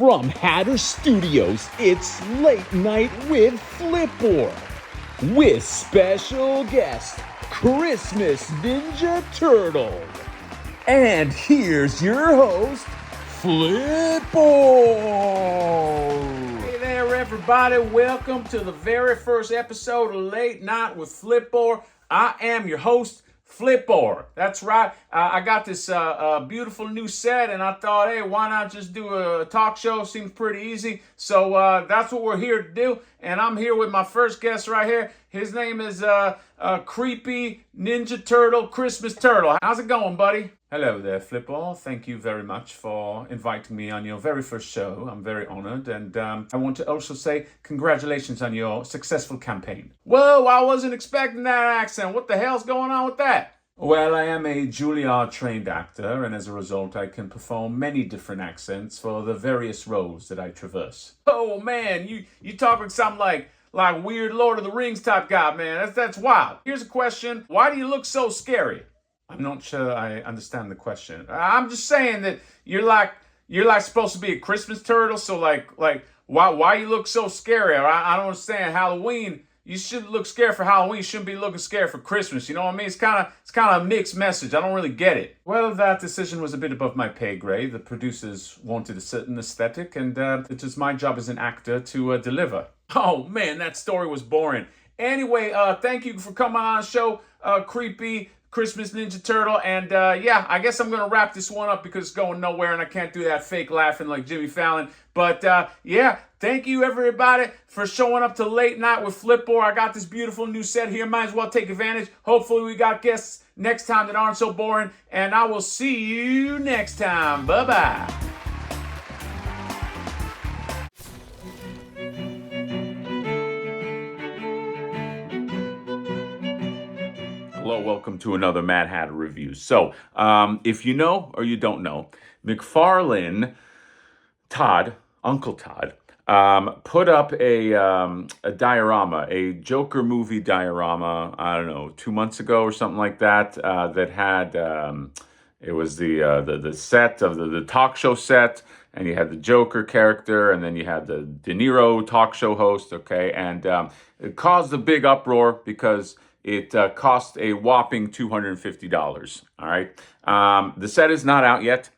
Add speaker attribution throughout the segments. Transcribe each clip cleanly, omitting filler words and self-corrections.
Speaker 1: From Hatter Studios, it's Late Night with Flipboard, with special guest, Christmas Ninja Turtle. And here's your host, Flipboard.
Speaker 2: Hey there, everybody. Welcome to the very first episode of Late Night with Flipboard. I am your host, Flipboard. That's right. I got this beautiful new set, and I thought, hey, why not just do a talk show? Seems pretty easy. So that's what we're here to do. And I'm here with my first guest right here. His name is Creepy Ninja Turtle, Christmas Turtle. How's it going, buddy? Hello there, Flipboard. Thank you very much for inviting me on your very first show. I'm very honored. And I want to also say congratulations on your successful campaign. Whoa, I wasn't expecting that accent. What the hell's going on with that? Well, I am a Juilliard-trained actor, and as a result, I can perform many different accents for the various roles that I traverse. Oh, man, you talking something like weird Lord of the Rings type guy, man. That's wild. Here's a question. Why do you look so scary? I'm not sure I understand the question. I'm just saying that you're like supposed to be a Christmas turtle, so like why you look so scary? I don't understand. Halloween, you should look scared for Halloween. You shouldn't be looking scared for Christmas. You know what I mean? It's kind of a mixed message. I don't really get it. Well, that decision was a bit above my pay grade. The producers wanted a certain aesthetic, and it was my job as an actor to deliver. Oh man, that story was boring. Anyway, thank you for coming on the show, Creepy Christmas Ninja Turtle, and yeah, I guess I'm gonna wrap this one up because it's going nowhere and I can't do that fake laughing like Jimmy Fallon. But yeah, thank you everybody for showing up to Late Night with Flipboard. I got this beautiful new set here. Might as well take advantage. Hopefully we got guests next time that aren't so boring, and I will see you next time. Bye-bye. Hello, welcome to another Mad Hatter review. So, if you know or you don't know, McFarlane Todd, Uncle Todd, put up a diorama, a Joker movie diorama, I don't know, 2 months ago or something like that, that had, it was the set of the talk show set, and you had the Joker character, and then you had the De Niro talk show host, okay, and it caused a big uproar because it cost a whopping $250, all right? The set is not out yet,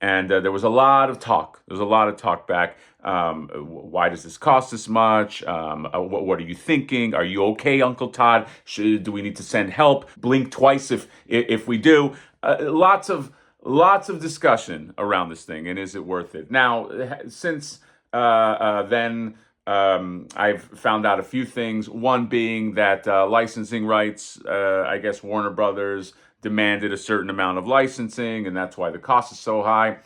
Speaker 2: and there was a lot of talk. There was a lot of talk back. Why does this cost this much? What are you thinking? Are you okay, Uncle Todd? Do we need to send help? Blink twice if we do. Lots of discussion around this thing, and is it worth it? Now, since then, I've found out a few things. One being that licensing rights, I guess Warner Brothers demanded a certain amount of licensing, and that's why the cost is so high.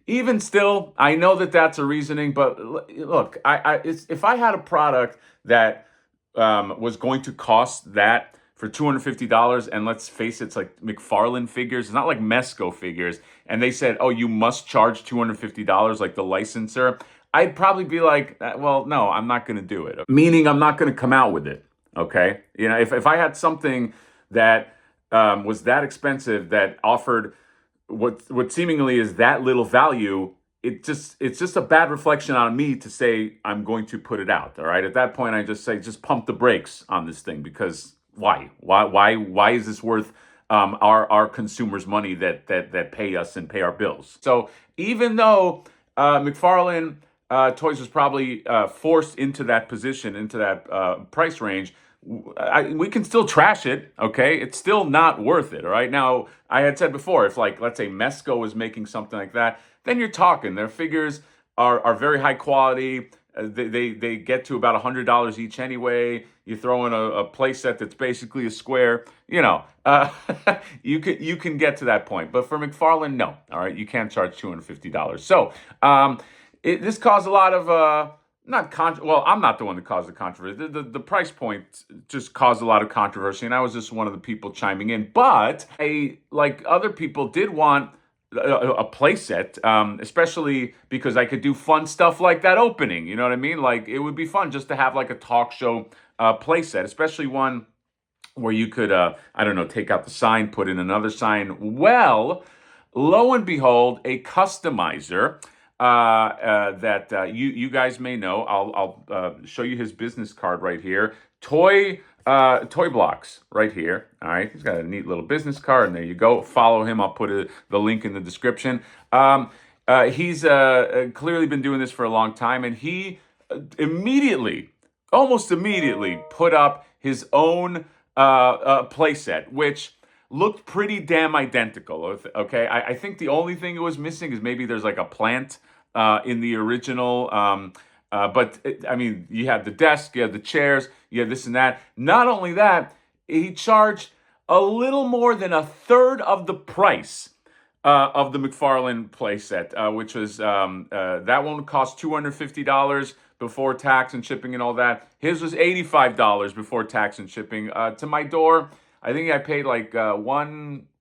Speaker 2: Even still, I know that that's a reasoning, but look, if I had a product that was going to cost that for $250, and let's face it, it's like McFarlane figures, it's not like Mesco figures, and they said, oh, you must charge $250 like the licensor, I'd probably be like, well, no, I'm not going to do it. Meaning I'm not going to come out with it, okay? You know, if I had something that was that expensive that offered what seemingly is that little value, it's just a bad reflection on me to say I'm going to put it out, all right? At that point, I just say, just pump the brakes on this thing, because why? Why is this worth our consumers' money that pay us and pay our bills? So even though McFarlane Toys was probably forced into that position, into that price range, we can still trash it, okay? It's still not worth it, all right? Now, I had said before, if like, let's say Mesco was making something like that, then you're talking. Their figures are very high quality. They get to about $100 each anyway. You throw in a playset that's basically a square, you know, you can get to that point. But for McFarlane, no, all right? You can't charge $250. So, this caused a lot of, well, I'm not the one that caused the controversy. The price point just caused a lot of controversy, and I was just one of the people chiming in. But like other people, did want a playset, especially because I could do fun stuff like that opening. You know what I mean? Like, it would be fun just to have like a talk show playset, especially one where you could, I don't know, take out the sign, put in another sign. Well, lo and behold, a customizer that you guys may know. I'll show you his business card right here. Toy blocks right here. All right, he's got a neat little business card, and there you go. Follow him. I'll put the link in the description. He's clearly been doing this for a long time, and he almost immediately, put up his own playset, which looked pretty damn identical. Okay, I think the only thing it was missing is maybe there's like a plant in the original. I mean, you have the desk, you have the chairs, you have this and that. Not only that, he charged a little more than a third of the price of the McFarlane playset, which was that one cost $250 before tax and shipping and all that. His was $85 before tax and shipping. To my door, I think I paid like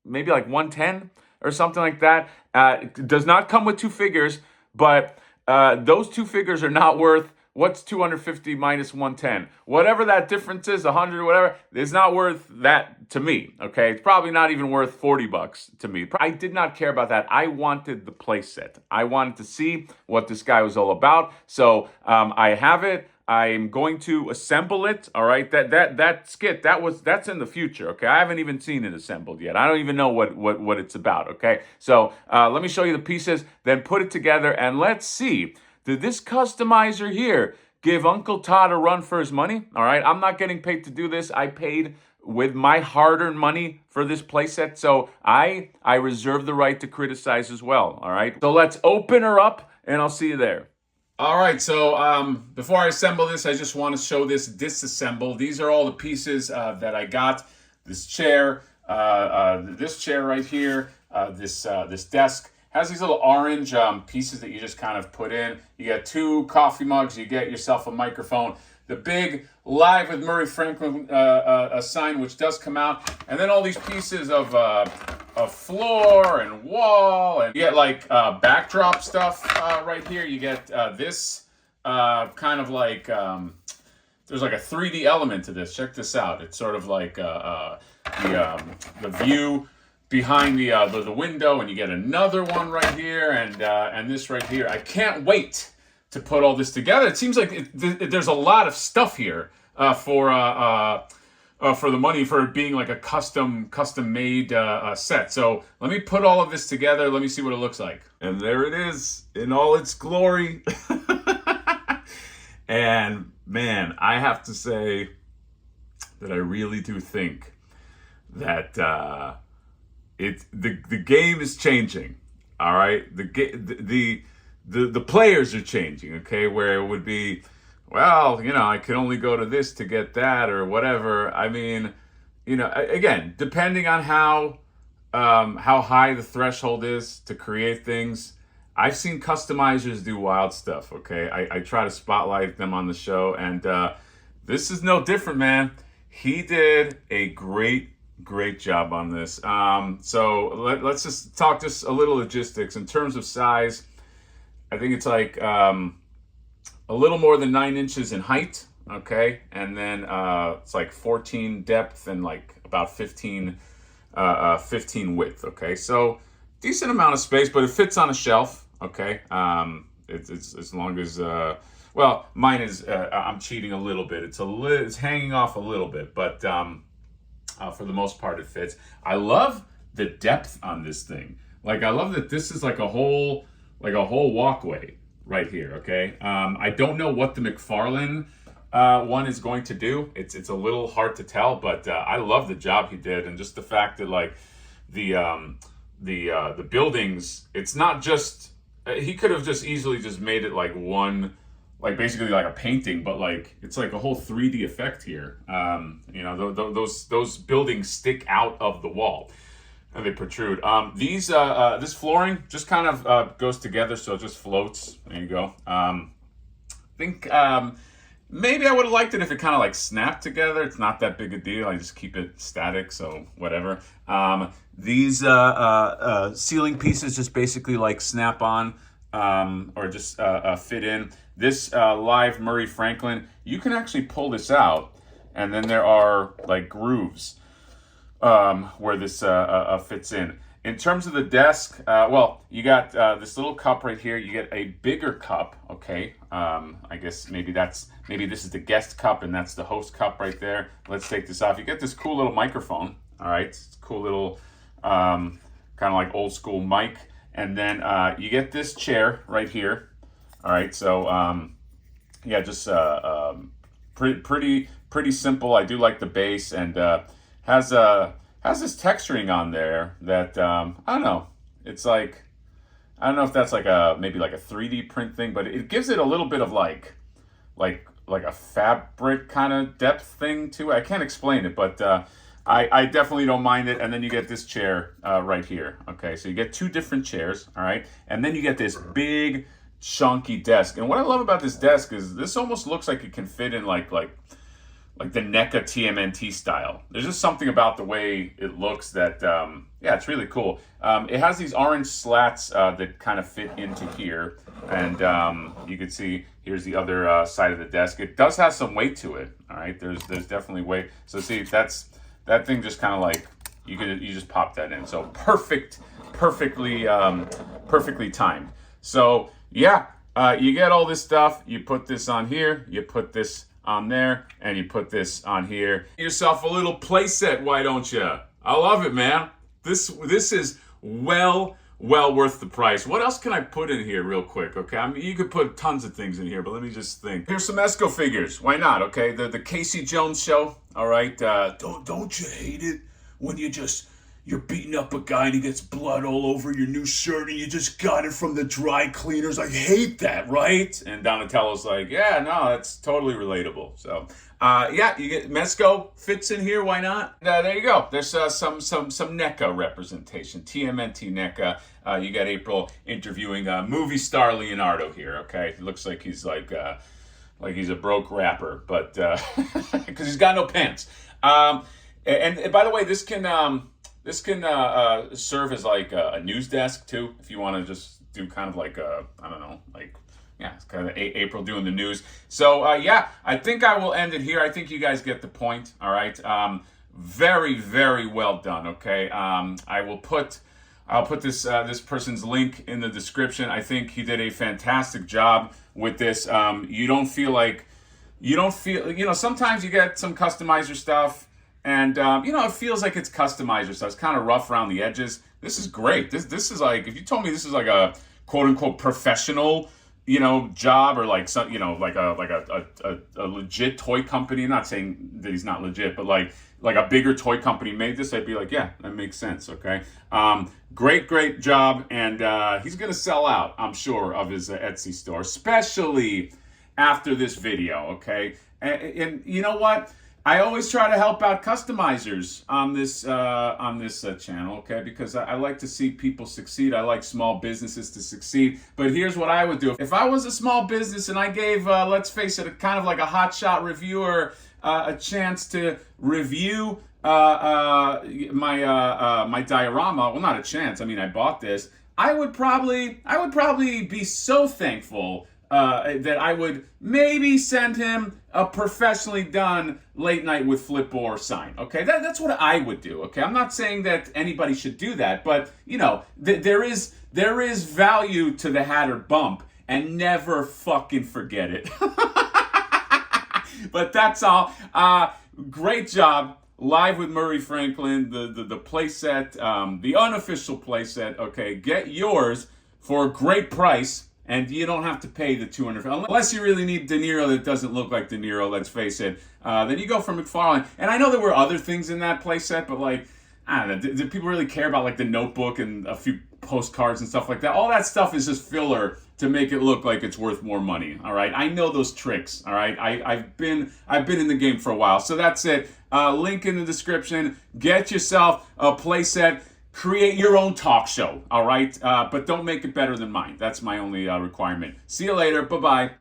Speaker 2: maybe like 110 or something like that. It does not come with two figures, but those two figures are not worth, what's 250 minus 110? Whatever that difference is, 100 or whatever, it's not worth that to me, okay? It's probably not even worth $40 to me. I did not care about that. I wanted the playset. I wanted to see what this guy was all about. So I have it. I'm going to assemble it. All right, that skit that's in the future. Okay, I haven't even seen it assembled yet. I don't even know what it's about. Okay, so let me show you the pieces, then put it together, and let's see. Did this customizer here give Uncle Todd a run for his money? All right, I'm not getting paid to do this. I paid with my hard-earned money for this playset, so I reserve the right to criticize as well. All right, so let's open her up, and I'll see you there. All right, so before I assemble this, I just want to show this disassemble. These are all the pieces that I got. This chair right here, this desk has these little orange pieces that you just kind of put in. You get 2 coffee mugs. You get yourself a microphone. The big Live with Murray Franklin sign, which does come out, and then all these pieces of floor and wall, and you get like backdrop stuff right here. You get this kind of like there's like a 3D element to this. Check this out. It's sort of like the view behind the window, and you get another one right here, and this right here. I can't wait to put all this together. It seems like there's a lot of stuff here for the money, for it being like a custom made set. So let me put all of this together. Let me see what it looks like. And there it is in all its glory. And man, I have to say that I really do think that the game is changing. All right, the players are changing. Okay, where it would be, well, I can only go to this to get that or whatever. I mean, again, depending on how high the threshold is to create things. I've seen customizers do wild stuff, okay? I try to spotlight them on the show, and this is no different, man. He did a great job on this. So let's just talk just a little logistics. In terms of size, I think it's like a little more than 9 inches in height, okay? And then it's like 14 depth and like about 15 width, okay? So decent amount of space, but it fits on a shelf, okay? It's as long as, well, mine is, I'm cheating a little bit. It's hanging off a little bit, but for the most part it fits. I love the depth on this thing. Like, I love that this is like a whole walkway right here, okay? I don't know what the McFarlane one is going to do. It's a little hard to tell, but I love the job he did, and just the fact that like the buildings, it's not just, he could have just easily just made it like one, like basically like a painting, but like it's like a whole 3D effect here. Those buildings stick out of the wall and they protrude. This flooring just kind of goes together, so it just floats. There you go. I think maybe I would have liked it if it kind of like snapped together. It's not that big a deal. I just keep it static, so whatever. These ceiling pieces just basically like snap on or just fit in. This Live Murray Franklin, you can actually pull this out, and then there are like grooves where this fits in. In terms of the desk, well, you got this little cup right here. You get a bigger cup, okay? I guess maybe this is the guest cup and that's the host cup right there. Let's take this off. You get this cool little microphone, all right? It's a cool little kind of like old school mic. And then you get this chair right here, all right? So yeah, just pretty simple. I do like the base, and has this texturing on there that I don't know. It's like, I don't know if that's like maybe like a 3D print thing, but it gives it a little bit of like a fabric kind of depth thing to it. I can't explain it, but I definitely don't mind it. And then you get this chair right here. Okay, so you get two different chairs, all right? And then you get this big chunky desk. And what I love about this desk is this almost looks like it can fit in like the NECA TMNT style. There's just something about the way it looks that, yeah, it's really cool. It has these orange slats that kind of fit into here. And you can see, here's the other side of the desk. It does have some weight to it, all right? There's definitely weight. So see, that thing just kind of like, you just pop that in. So perfectly timed. So yeah, you get all this stuff. You put this on here, you put this on there, and you put this on here. Get yourself a little playset, why don't you? I love it, man. This is well worth the price. What else can I put in here real quick, okay? I mean, you could put tons of things in here, but let me just think. Here's some Esco figures. Why not, okay? The Casey Jones show, all right? Don't you hate it when you're beating up a guy and he gets blood all over your new shirt and you just got it from the dry cleaners? I hate that, right? And Donatello's like, yeah, no, that's totally relatable. So, yeah, you get Mesco fits in here. Why not? There you go. There's some NECA representation. TMNT NECA. You got April interviewing movie star Leonardo here. Okay, it looks like he's like he's a broke rapper, but because he's got no pants. And by the way, this can serve as like a news desk too, if you want to just do kind of like I don't know, like, yeah, it's kind of April doing the news. So yeah, I think I will end it here. I think you guys get the point. All right, very well done. Okay, I'll put this person's link in the description. I think he did a fantastic job with this. You don't feel, sometimes you get some customizer stuff. And, it feels like it's customizer stuff. It's kind of rough around the edges. This is great. This is like, if you told me this is like a quote unquote professional, job, or like some, like a legit toy company. I'm not saying that he's not legit, but like a bigger toy company made this, I'd be like, yeah, that makes sense. Okay. Great job. And, he's going to sell out, I'm sure, of his Etsy store, especially after this video. Okay. And you know what? I always try to help out customizers on this channel, okay? Because I like to see people succeed. I like small businesses to succeed. But here's what I would do. If I was a small business and I gave, let's face it, a kind of like a hotshot reviewer a chance to review my diorama, well, not a chance. I mean, I bought this. I would probably be so thankful that I would maybe send him a professionally done late night with Flipboard sign. Okay, that's what I would do. Okay, I'm not saying that anybody should do that, but there is value to the Hatter bump, and never fucking forget it. But that's all. Great job. Live with Murray Franklin, the playset, the unofficial playset. Okay, get yours for a great price. And you don't have to pay the $200, unless you really need De Niro that doesn't look like De Niro, let's face it. Then you go for McFarlane. And I know there were other things in that playset, but like, I don't know, do people really care about like the notebook and a few postcards and stuff like that? All that stuff is just filler to make it look like it's worth more money, all right? I know those tricks, all right? I've been in the game for a while. So that's it. Link in the description. Get yourself a playset. Create your own talk show, all right? But don't make it better than mine. That's my only requirement. See you later. Bye-bye.